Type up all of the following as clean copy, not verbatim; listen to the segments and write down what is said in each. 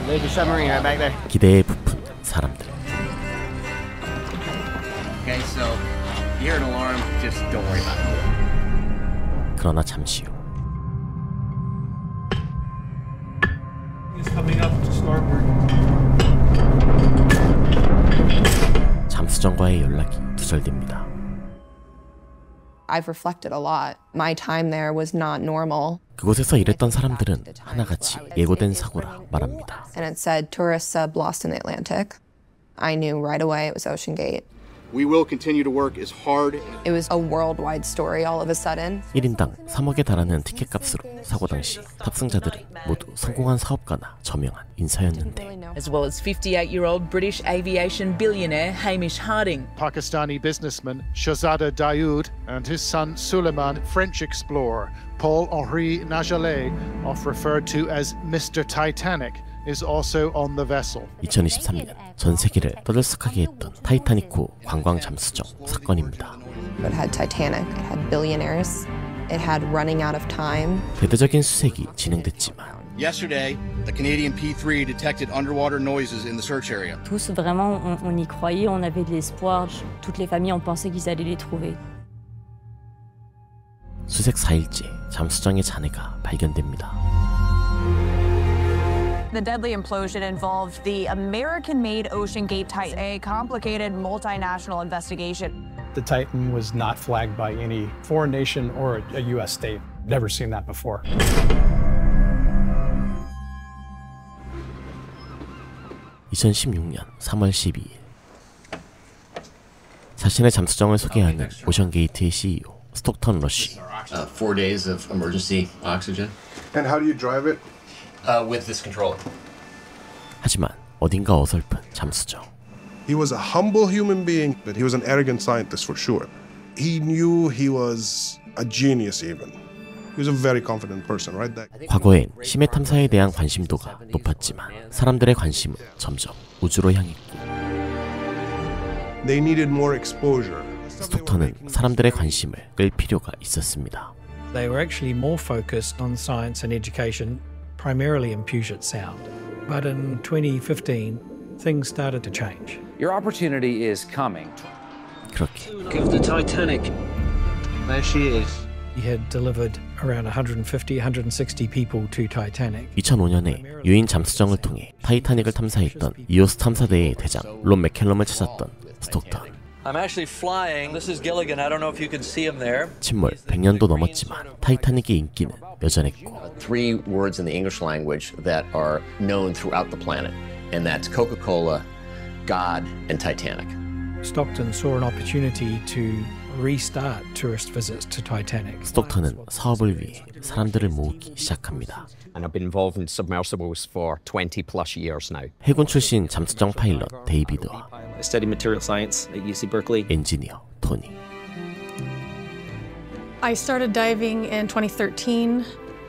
There's your submarine right back there. 기대에 부푼 사람들. Okay, so you hear an alarm, just don't worry about it. 그러나 잠시 후 He's coming up to starboard. 잠수정과의 연락이 두절됩니다. I've reflected a lot. My time there was not normal. 그곳에서 일했던 사람들은 하나같이 예고된 사고라 말합니다. And it said tourist sub lost in the Atlantic. I knew right away it was Ocean Gate. We will continue to work as hard. It was a worldwide story all of a sudden. 1인당 3억에 달하는 티켓값으로 사고 당시 탑승자들은 모두 성공한 사업가나 저명한 인사였는데 As well as 58-year-old British aviation billionaire Hamish Harding. Pakistani businessman Shahzada Dayoud and his son Suleiman, French explorer Paul-Henri Nagelet, often referred to as Mr. Titanic, is also on the vessel. 2023년 전 세계를 떠들썩하게 했던 타이타닉호 관광 잠수정 사건입니다. It had Titanic, it had billionaires, it had running out of time. 대대적인 수색이 진행됐지만 Yesterday, the Canadian P3 detected underwater noises in the search area. Tous vraiment, on y croyait, on avait de l'espoir. Toutes les familles ont pensé qu'ils allaient les trouver. 수색 4일째 잠수정의 잔해가 발견됩니다. The deadly implosion involved the American-made Ocean Gate Titan, a complicated multinational investigation. The Titan was not flagged by any foreign nation or a U.S. state. Never seen that before. 2016년 3월 12일 자신의 잠수정을 소개하는 오션게이트의 CEO 스톡턴 러쉬. 4 days of emergency oxygen. And how do you drive it? With this controller. 하지만 어딘가 어설픈 잠수정. He was a humble human being, but he was an arrogant scientist for sure. He knew he was a genius even. He was a very confident person, right? 과거엔 심해 탐사에 대한 관심도가 높았지만 사람들의 관심은 점점 우주로 향했고 They needed more exposure. 스톡턴은 사람들의 관심을 끌 필요가 있었습니다. They were actually more focused on science and education, primarily in Puget Sound. But in 2015, things started to change. Your opportunity is coming. 그렇게 Give the Titanic. There she is. He had delivered around 150, 160 people to Titanic. 2005년에 유인 잠수정을 통해 타이타닉을 탐사했던 이오스 탐사대의 대장 론 맥켈럼을 찾았던 스톡턴. I'm actually flying. This is Gilligan. I don't know if you can see him there. 침몰 100년도 넘었지만 타이타닉의 인기는 여전했고. 3 words in the English language that are known throughout the planet, and that's Coca-Cola, God, and Titanic. Stockton saw an opportunity to restart tourist visits to Titanic. 스톡턴은 사업을 위해 사람들을 모으기 시작합니다. And I've been involved in submersibles for 20 plus years now. 해군 출신 잠수정 파일럿 데이비드와 I studied material science at UC Berkeley. 엔지니어 토니. I started diving in 2013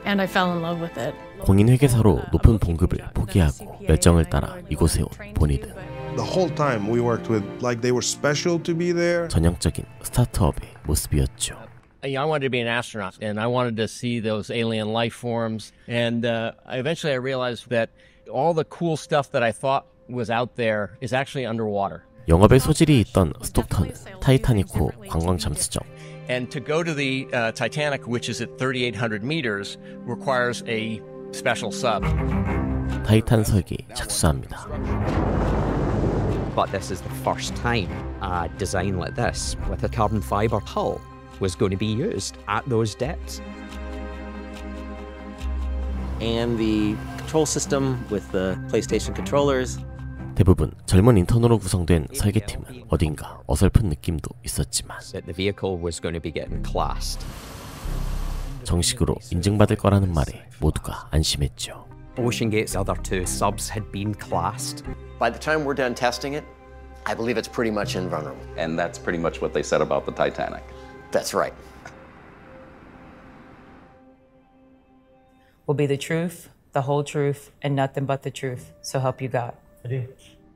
and I fell in love with it. 공인 회계사로 높은 봉급을 포기하고 열정을 따라 이곳에 온 보니드. The whole time we worked with like they were special to be there. 전형적인 스타트업의 모습이었죠. I wanted to be an astronaut, and I wanted to see those alien life forms. And eventually I realized that all the cool stuff that I thought was out there is actually underwater. 영업에 소질이 있던 스톡턴은 타이타닉호 관광 잠수정. And to go to the Titanic, which is at 3,800 meters, requires a special sub. 타이탄 설계에 착수합니다. But this is the first time a design like this with a carbon fiber hull was going to be used at those depths. And the control system with the PlayStation controllers. 대부분 젊은 인턴으로 구성된 설계팀은 어딘가 어설픈 느낌도 있었지만 The vehicle was going to be getting classed. 정식으로 인증받을 거라는 말에 모두가 안심했죠. OceanGate's other 2 subs had been classed. By the time we're done testing it, I believe it's pretty much invulnerable. And that's pretty much what they said about the Titanic. That's right. Will be the truth, the whole truth, and nothing but the truth. So help you God.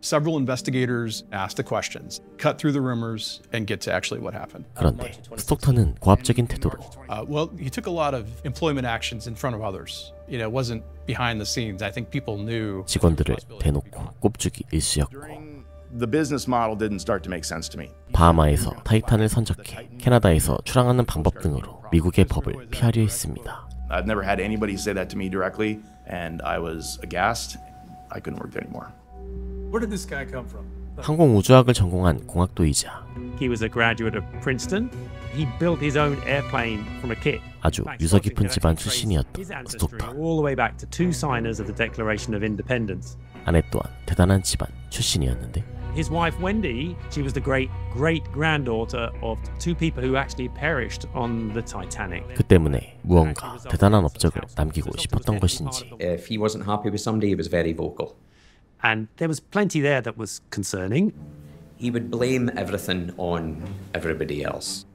Several investigators asked the questions, cut through the rumors, and get to actually what happened. 그런데 스톡턴은 고압적인 태도로 Well, he took a lot of employment actions in front of others. You know, it wasn't behind the scenes. I think people knew. 직원들을 대놓고 꼽주기 일쑤였고 The business model didn't start to make sense to me. 바하마에서 타이탄을 선적해 캐나다에서 출항하는 방법 등으로 미국의 법을 피하려 했습니다. I've never had anybody say that to me directly, and I was aghast. I couldn't work there anymore. Where did this guy come from? 항공우주학을 전공한 공학도이자 He was a graduate of Princeton. He built his own airplane from a kit. 아주 유서 깊은 집안 출신이었던 스톡턴. All the way back to two signers of the Declaration of Independence. 아내 또한 대단한 집안 출신이었는데 His wife Wendy, she was the great-great-granddaughter of two people who actually perished on the Titanic. 그 때문에 무언가 대단한 업적을 남기고 싶었던 것인지. If he wasn't happy with somebody, he was very vocal. And there was plenty there that was concerning. He would blame everything on everybody else.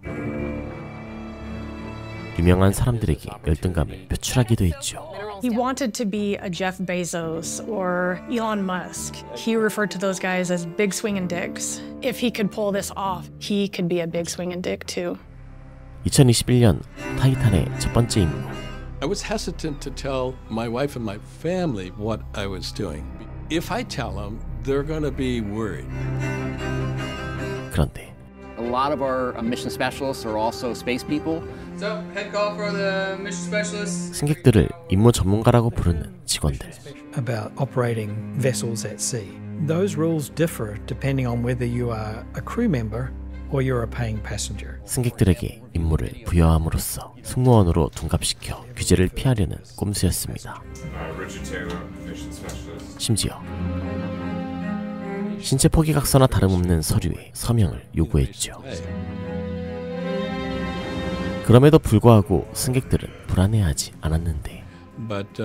유명한 사람들에게 열등감을 표출하기도 했죠. He wanted to be a Jeff Bezos or Elon Musk. He referred to those guys as big swinging dicks. If he could pull this off, he could be a big swinging dick too. 2021년 타이탄의 첫 번째 임무. I was hesitant to tell my wife and my family what I was doing. If I tell them, they're going to be worried. 그런데 a lot of our mission specialists are also space people. So, head call for the mission specialists. 승객들을 임무 전문가라고 부르는 직원들. About operating vessels at sea. Those rules differ depending on whether you are a crew member or you're a paying passenger. 승객들에게 임무를 부여함으로써 승무원으로 둔갑시켜 규제를 피하려는 꼼수였습니다. 심지어 신체 포기각서나 다름없는 서류에 서명을 요구했죠. 그럼에도 불구하고 승객들은 불안해하지 않았는데. But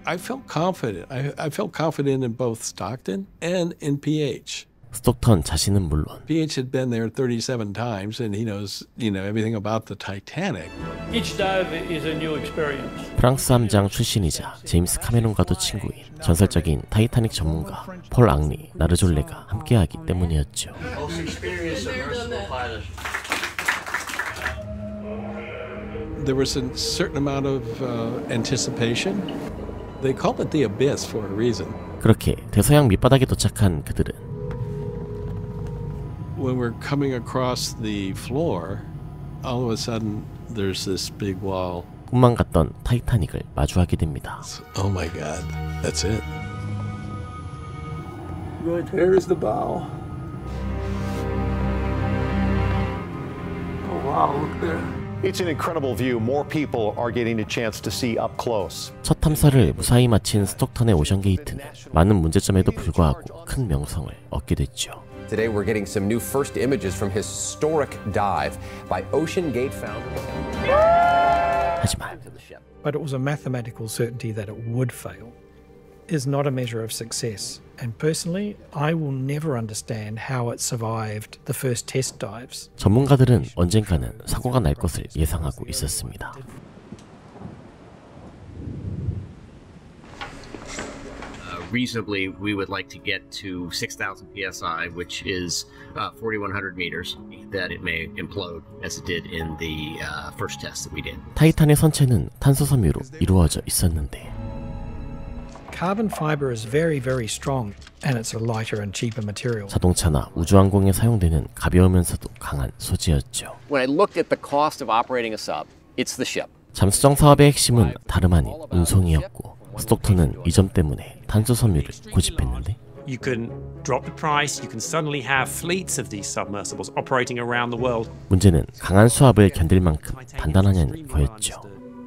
I felt confident. I felt confident in both Stockton and in PH. 스톡턴 자신은 물론 PH had been there 37 times and he knows, everything about the Titanic. Each dive is a new experience. 프랑스 함장 출신이자 제임스 카메론과도 친구인 전설적인 타이타닉 전문가 폴 앙리 나르졸레가 함께하기 때문이었죠. There was a certain amount of anticipation. They called it the abyss for a reason. 그렇게 대서양 밑바닥에 도착한 그들은 When we're coming across the floor, all of a sudden there's this big wall. 꿈만 같던 타이타닉을 마주하게 됩니다. Oh my God, that's it. Right there is the bow. Oh wow, look there. It's an incredible view. More people are getting a chance to see up close. 첫 탐사를 무사히 마친 스톡턴의 오션 게이트는 많은 문제점에도 불구하고 큰 명성을 얻게 됐죠. Today we're getting some new first images from historic dive by Ocean Gate founder. 하지만 But it was a mathematical certainty that it would fail is not a measure of success. And personally, I will never understand how it survived the first test dives. 전문가들은 언젠가는 사고가 날 것을 예상하고 있었습니다. Reasonably, we would like to get to 6,000 psi, which is 4,100 meters, that it may implode as it did in the first test that we did. 타이탄의 선체는 탄소 섬유로 이루어져 있었는데 Carbon fiber is very, very strong, and it's a lighter and cheaper material. 자동차나 우주항공에 사용되는 가벼우면서도 강한 소재였죠. When I look at the cost of operating a sub, it's the ship. 잠수정 사업의 핵심은 다름 아닌 운송이었고 스톡턴은 이 점 때문에 탄소 섬유를 고집했는데 You can drop the price, you can suddenly have fleets of these submersibles operating around the world. 문제는 강한 수압을 견딜 만큼 단단하냐는 거였죠.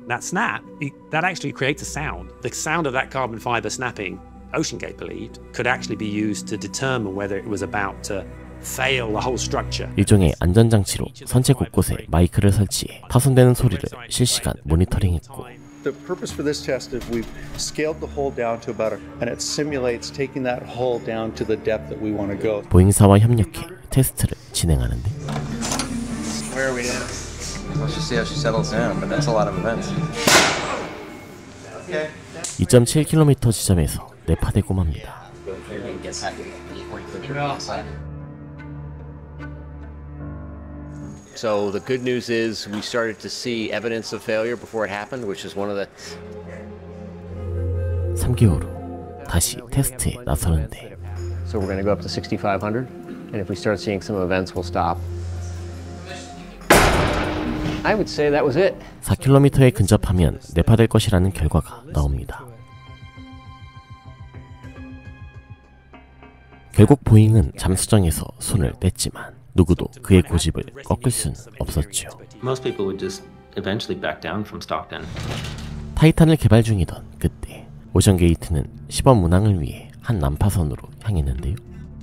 That snap, that actually creates a sound. The sound of that carbon fiber snapping, OceanGate believed, could actually be used to determine whether it was about to fail the whole structure. 일종의 안전장치로 선체 곳곳에 마이크를 설치해 파손되는 소리를 실시간 모니터링했고 The purpose for this test is we've scaled the hull down to about and it simulates taking that hull down to the depth that we want to go. 보잉사와 협력해 테스트를 진행하는데 Where are we now? Let's just see how she settles down, but that's a lot of events. Okay. 2.7km 지점에서 내파되고 맙니다. So the good news is we started to see evidence of failure before it happened, which is one of the 3개월 후 다시 테스트에 나서는데 So we're going to go up to 6,500, and if we start seeing some events, we'll stop. I would say that was it. 4km에 근접하면 내파될 것이라는 결과가 나옵니다. 결국 보잉은 잠수정에서 손을 뗐지만 누구도 그의 고집을 꺾을 수는 없었죠. Most people would just eventually back down from Stockton. 타이탄을 개발 중이던 그때 오션게이트는 시범 운항을 위해 한 난파선으로 향했는데요.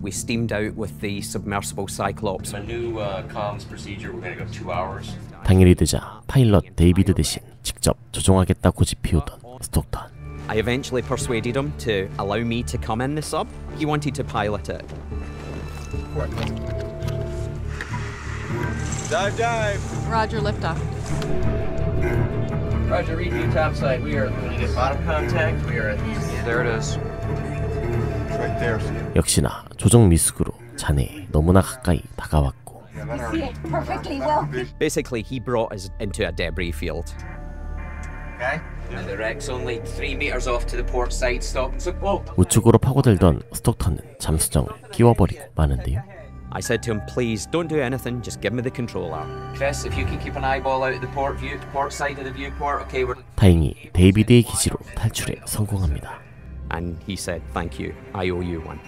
We steamed out with the submersible Cyclops. A new comms procedure. We're going to go 2 hours. 당일이 되자 파일럿 데이비드 대신 직접 조종하겠다 고집 피우던 스톡턴. I eventually persuaded him to allow me to come in the sub. He wanted to pilot it. Dive. Roger, liftoff. Roger, read topside. We are going to get bottom contact. We are at There it is. Right there. 역시나 조종 미숙으로 잔해에 너무나 가까이 다가왔고. Basically, he brought us into a debris field. Okay. And the wreck's only 3 meters off to the port side. Stop. 우측으로 파고들던 스톡턴은 잠수정을 끼워버리고 마는데요. I said to him, please don't do anything, just give me the controller. Chris, if you can keep an eyeball out of the port side of the viewport, okay, we're... 다행히 데이비드의 기지로 탈출에 성공합니다. And he said, thank you, I owe you one.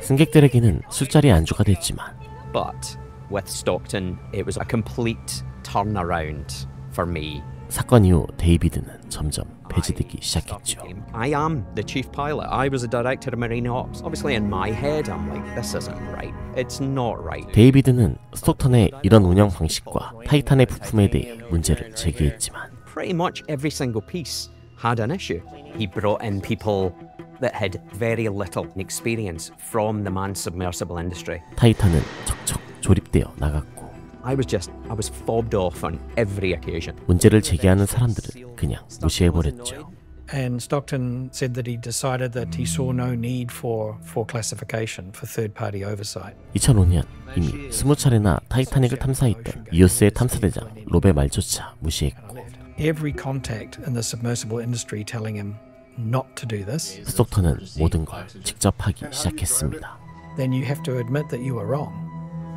승객들에게는 술자리 안주가 됐지만 But with Stockton, it was a complete turnaround for me. 사건 이후 데이비드는 점점 배제되기 시작했죠. I am the chief pilot. I was the director of Marine Ops. Obviously in my head, I'm like, this isn't right. It's not right. 데이비드는 스톡턴의 이런 운영 방식과 타이탄의 부품에 대해 문제를 제기했지만 Pretty much every single piece had an issue. He brought in people that had very little experience from the manned submersible industry. 타이탄은 척척 조립되어 나갔고 I was fobbed off on every occasion. 문제를 제기하는 사람들은 그냥 무시해버렸죠. And Stockton said that he decided that he saw no need for classification, for third-party oversight. 2005년 이미 20차례나 타이타닉을 탐사했던 이오스의 탐사대장 롭의 말조차 무시했고 Every contact in the submersible industry telling him not to do this. 스톡턴은 모든 걸 직접 하기 시작했습니다. Then you have to admit that you were wrong.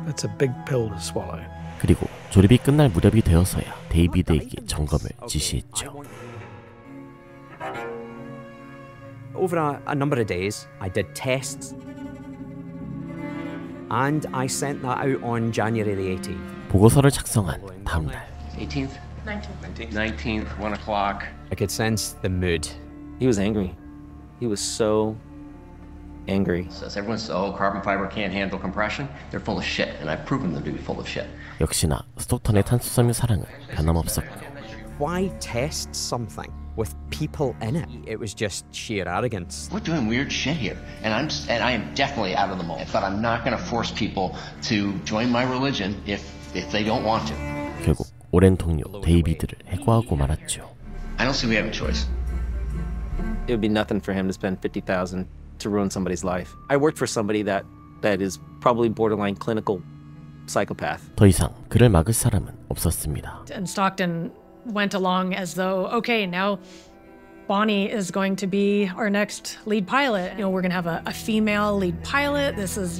It's a big pill to swallow. 그리고 조립이 끝날 무렵이 되어서야 데이비드에게 점검을 지시했죠. Over a number of days, I did tests, and I sent that out on January the 18th. 보고서를 작성한 다음 날. 18th? 19th, 1 o'clock. I could sense the mood. He was angry. He was so angry. Says everyone says, oh, carbon fiber can't handle compression. They're full of shit, and I've proven them to be full of shit. 역시나 스톡턴의 탄수섬유 사랑은 변함없었고. Why test something with people in it? It was just sheer arrogance. We're doing weird shit here, and I am definitely out of the mold. But I'm not going to force people to join my religion if they don't want to. 결국 오랜 동료 데이비드를 해고하고 말았죠. I don't see we have a choice. It would be nothing for him to spend $50,000 to ruin somebody's life. I worked for somebody that is probably borderline clinical psychopath. 더 이상 그를 막을 사람은 없었습니다. And Stockton went along as though, okay, now Bonnie is going to be our next lead pilot. You know, we're going to have a female lead pilot. This is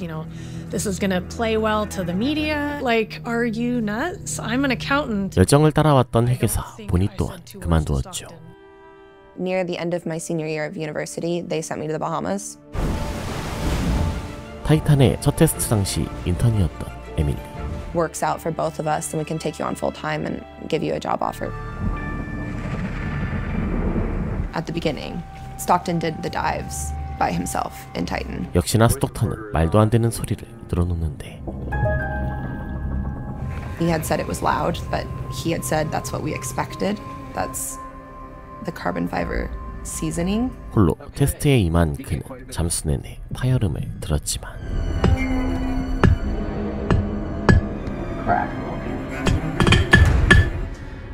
going to play well to the media. Like, are you nuts? I'm an accountant. 열정을 따라왔던 회계사 보니 또한 그만두었죠. Near the end of my senior year of university, they sent me to the Bahamas. 타이탄의 첫 테스트 당시 인턴이었던 에밀리. Works out for both of us, and we can take you on full time and give you a job offer. At the beginning, Stockton did the dives by himself in Titan. 역시나 스톡턴은 말도 안 되는 소리를 늘어놓는데. He had said it was loud, but he had said that's what we expected. That's the carbon fiber seasoning. 홀로 테스트에 임한 그는 잠수 내내 파열음을 들었지만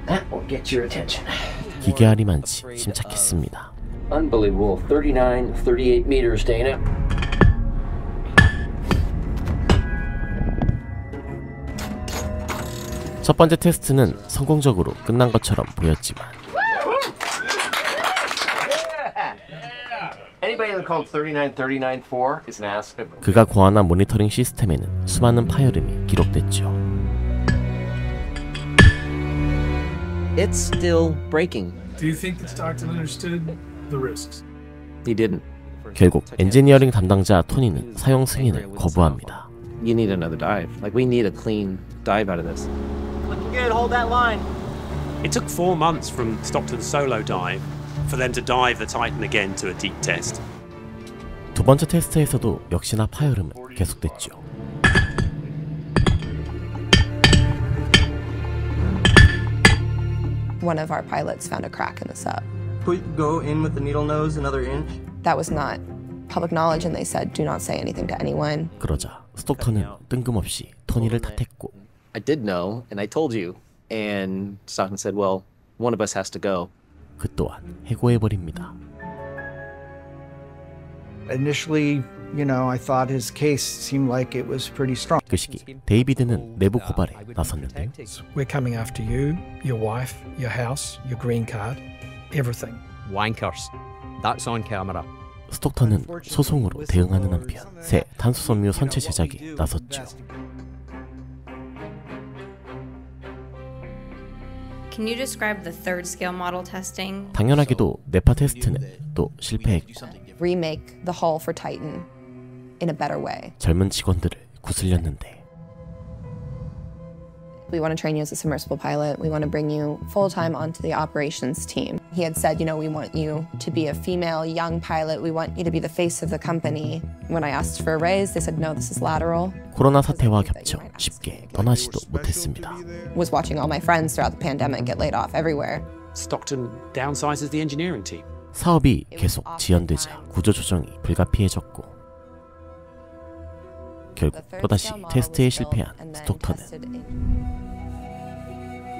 That will get your attention. 기계알이 많지 침착했습니다. Unbelievable. 39, 38 meters, Dana. 첫 번째 테스트는 성공적으로 끝난 것처럼 보였지만 그가 고안한 모니터링 시스템에는 수많은 파열음이 기록됐죠. It's still breaking. Do you think that Stockton understood the risks? He didn't. 결국 엔지니어링 담당자 토니는 사용 승인을 거부합니다. You need another dive. Like we need a clean dive out of this. Looking good. Hold that line. It took 4 months from Stockton's solo dive for them to dive the Titan again to a deep test. 두 번째 테스트에서도 역시나 파열음은 계속됐죠. One of our pilots found a crack in the sub. Go in with the needle nose another inch? That was not public knowledge, and they said, do not say anything to anyone. 그러자 스톡턴은 뜬금없이 토니를 탓했고 I did know, and I told you. And Stockton said, well, one of us has to go. 그 또한 해고해버립니다. Initially, I thought his case seemed like it was pretty strong. 그 시기 데이비드는 내부 고발에 나섰는데요. We're coming after you, your wife, your house, your green card, everything. Wankers. That's on camera. 스톡턴은 소송으로 대응하는 한편 새 탄소섬유 선체 제작에 나섰죠. Can you describe the third scale model testing? 당연하게도 네파 테스트는 또 실패했고 Remake the hull for Titan in a better way. 젊은 직원들을 구슬렸는데 We want to train you as a submersible pilot. We want to bring you full-time onto the operations team. He had said, we want you to be a female, young pilot. We want you to be the face of the company. When I asked for a raise, they said, no, this is lateral. 코로나 사태와 겹쳐 쉽게 떠나지도 못했습니다. Was watching all my friends throughout the pandemic get laid off everywhere. Stockton downsizes the engineering team. 사업이 계속 지연되자 구조조정이 불가피해졌고 결국 또다시 테스트에 실패한 스톡턴은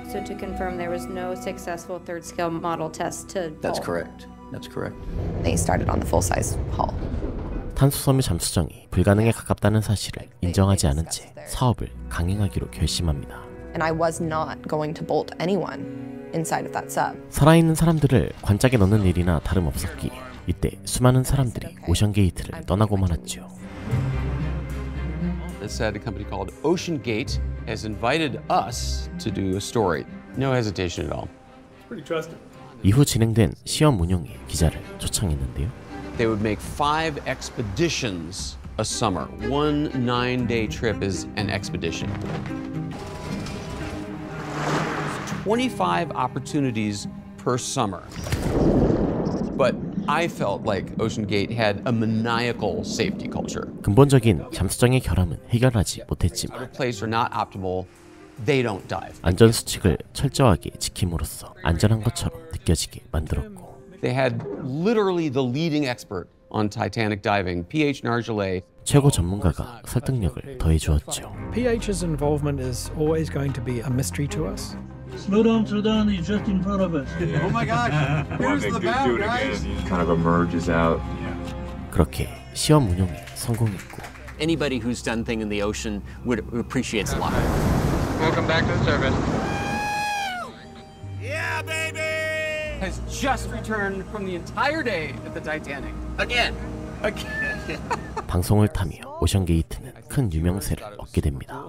So to confirm, there was no successful third scale model test to That's hull. correct. That's correct. They started on the full-size hull. 탄소섬유 잠수정이 불가능에 가깝다는 사실을 인정하지 않은 채 사업을 강행하기로 결심합니다. And I was not going to bolt anyone inside of that sub. 살아있는 사람들을 관짝에 넣는 일이나 다름없었기에 이때 수많은 사람들이 오션게이트를 떠나고 말았죠. This a company called OceanGate has invited us to do a story. No hesitation at all. Pretty trusted. 이후 진행된 시험 운용에 기자를 초청했는데요. They would make 5 expeditions a summer. 1 9-day trip is an expedition. 25 opportunities per summer. But I felt like OceanGate had a maniacal safety culture. 근본적인 잠수정의 결함은 해결하지 못했지만 Other places are not optimal. They don't dive. 안전 수칙을 철저하게 지킴으로써 안전한 것처럼 느껴지게 만들었고 They had literally the leading expert on Titanic diving, PH Nargeolet. 최고 전문가가 설득력을 더해주었죠. PH's involvement is always going to be a mystery to us. Slow down, he's just in front of us. Oh my gosh, here's the bow, guys. Kind of emerges out. 그렇게 시험 운용에 성공했고 Anybody who's done thing in the ocean would appreciates a lot. Welcome back to the service. Yeah, baby! Has just returned from the entire day at the Titanic. Again. 방송을 타며 오션게이트는 큰 유명세를 얻게 됩니다.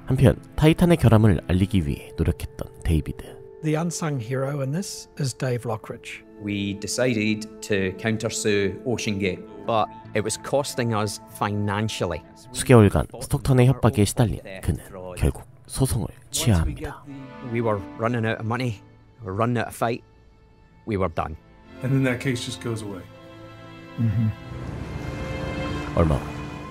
한편 타이탄의 결함을 알리기 위해 노력했던 데이비드. The unsung hero in this is Dave Lockridge. We decided to countersue OceanGate, but it was costing us financially. 수개월간 스톡턴의 협박에 시달린 그는 결국 소송을 취하합니다. We were running out of money. We were running out of fight. We were done. And then that case just goes away. 얼마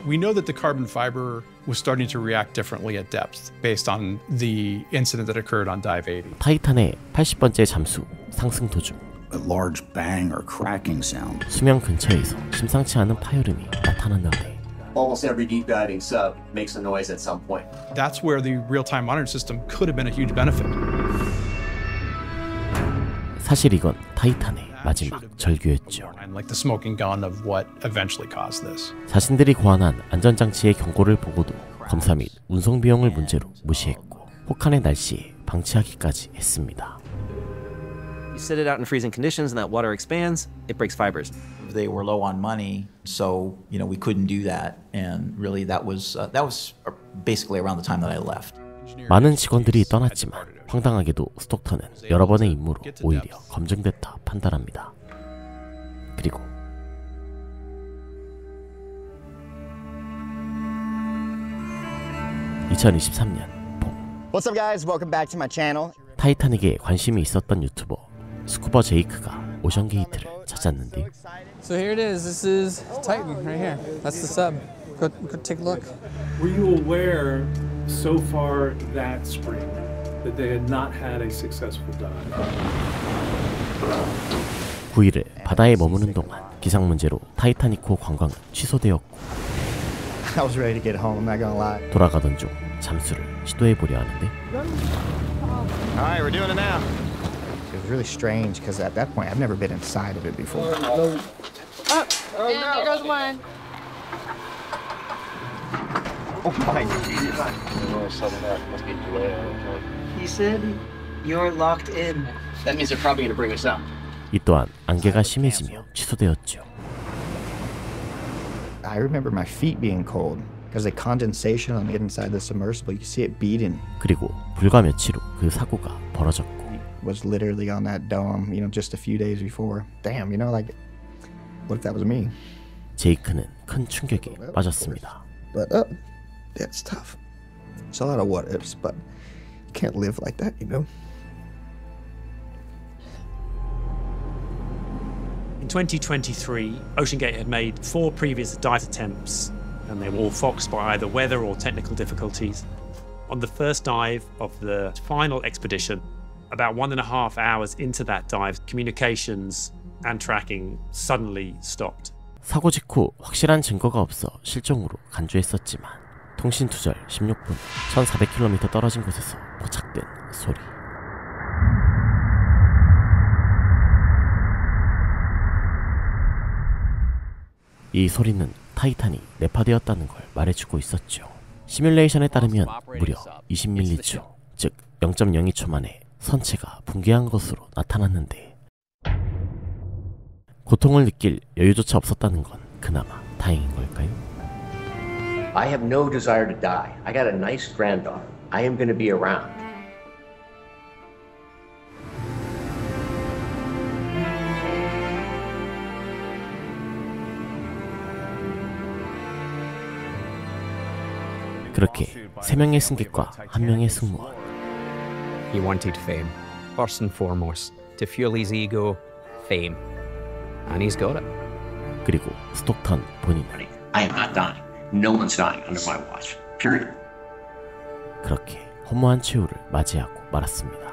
We know that the carbon fiber was starting to react differently at depth based on the incident that occurred on Dive 80. 타이탄의 80번째 잠수 상승 도중 A large bang or cracking sound. 수면 근처에서 심상치 않은 파열음이 나타났는데 Almost every deep diving sub makes a noise at some point. That's where the real-time monitoring system could have been a huge benefit. 사실 이건 타이탄의 마지막 절규였죠. Like the smoking gun of what eventually caused this. 자신들이 고안한 안전장치의 경고를 보고도 검사 및 운송 비용을 문제로 무시했고 혹한의 날씨에 방치하기까지 했습니다. You set it out in freezing conditions and that water expands, it breaks fibers. They were low on money, so we couldn't do that, and really that was basically around the time that I left. 많은 직원들이 떠났지만 황당하게도 스톡턴은 여러 번의 임무로 오히려 검증됐다 판단합니다. 그리고 (2023년) 봄 What's up guys? Welcome back to my channel. 타이타닉에 관심이 있었던 유튜버 스쿠버 제이크가 오션 게이트를 찾았는데요. So here it is. This is Titan right here. That's the sub. Go take a look. Were you aware so far that spring that they had not had a successful dive? 9일을 바다에 머무는 동안 기상 문제로 타이타닉호 관광은 취소되었고 I was ready to get home, I'm not gonna lie. 돌아가던 중 잠수를 시도해보려 하는데 Alright, we're doing it now. It was really strange because at that point I've never been inside of it before. Oh, and there goes one. Oh my God. He said you're locked in. That means they're probably going to bring us up. 이 또한 안개가 심해지며 취소되었죠. I remember my feet being cold because the condensation on the inside of the submersible, you can see it beating. 그리고 불과 며칠 후 그 사고가 벌어졌고. Was literally on that dome, just a few days before. Damn, like, what if that was me? 제이크는 큰 충격에 빠졌습니다. But that's tough. It's a lot of what ifs, but you can't live like that, In 2023, OceanGate had made 4 previous dive attempts, and they were all foxed by either weather or technical difficulties. On the first dive of the final expedition, about 1.5 hours into that dive, communications and tracking suddenly stopped. 사고 직후 확실한 증거가 없어 실종으로 간주했었지만 통신 투절 16분 1,400km 떨어진 곳에서 포착된 소리. 이 소리는 타이탄이 내파되었다는 걸 말해주고 있었죠. 시뮬레이션에 따르면 무려 20m초, 즉 0.02초 만에 선체가 붕괴한 것으로 나타났는데 고통을 느낄 여유조차 없었다는 건 그나마 다행인 걸까요? I have no desire to die. I got a nice granddaughter. I am going to be around. 그렇게 3명의 승객과 1명의 승무원. He wanted fame. First and foremost, to fuel his ego, fame. And he's got it. 그리고 스톡턴 본인은 I am not dying. No one's dying under my watch. Period. 그렇게 허무한 최후를 맞이하고 말았습니다.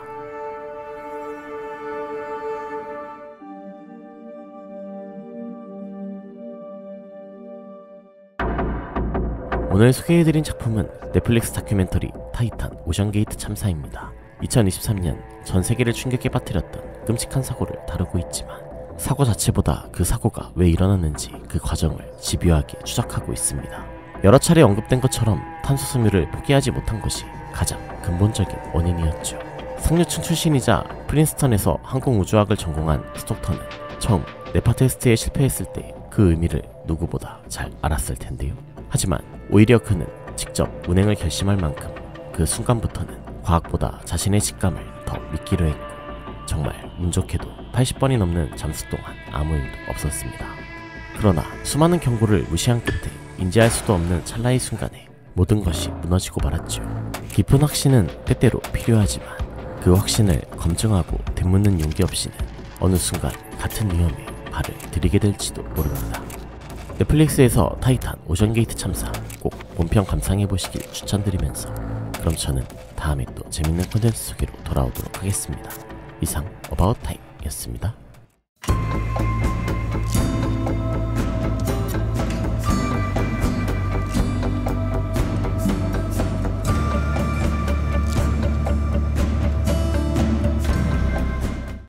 오늘 소개해드린 작품은 넷플릭스 다큐멘터리 타이탄 오션게이트 참사입니다. 2023년 전 세계를 충격에 빠뜨렸던 끔찍한 사고를 다루고 있지만 사고 자체보다 그 사고가 왜 일어났는지 그 과정을 집요하게 추적하고 있습니다. 여러 차례 언급된 것처럼 탄소 섬유를 포기하지 못한 것이 가장 근본적인 원인이었죠. 상류층 출신이자 프린스턴에서 항공우주학을 전공한 스톡턴은 처음 네파 테스트에 실패했을 때 그 의미를 누구보다 잘 알았을 텐데요. 하지만 오히려 그는 직접 운행을 결심할 만큼 그 순간부터는 과학보다 자신의 직감을 더 믿기로 했고 정말 운 좋게도 80번이 넘는 잠수 동안 아무 일도 없었습니다. 그러나 수많은 경고를 무시한 끝에 인지할 수도 없는 찰나의 순간에 모든 것이 무너지고 말았죠. 깊은 확신은 때때로 필요하지만 그 확신을 검증하고 되묻는 용기 없이는 어느 순간 같은 위험에 발을 들이게 될지도 모릅니다. 넷플릭스에서 타이탄 오션게이트 참사 꼭 본편 감상해보시길 추천드리면서 그럼 저는 다음에 또 재밌는 콘텐츠 소개로 돌아오도록 하겠습니다. 이상 어바웃타임이었습니다.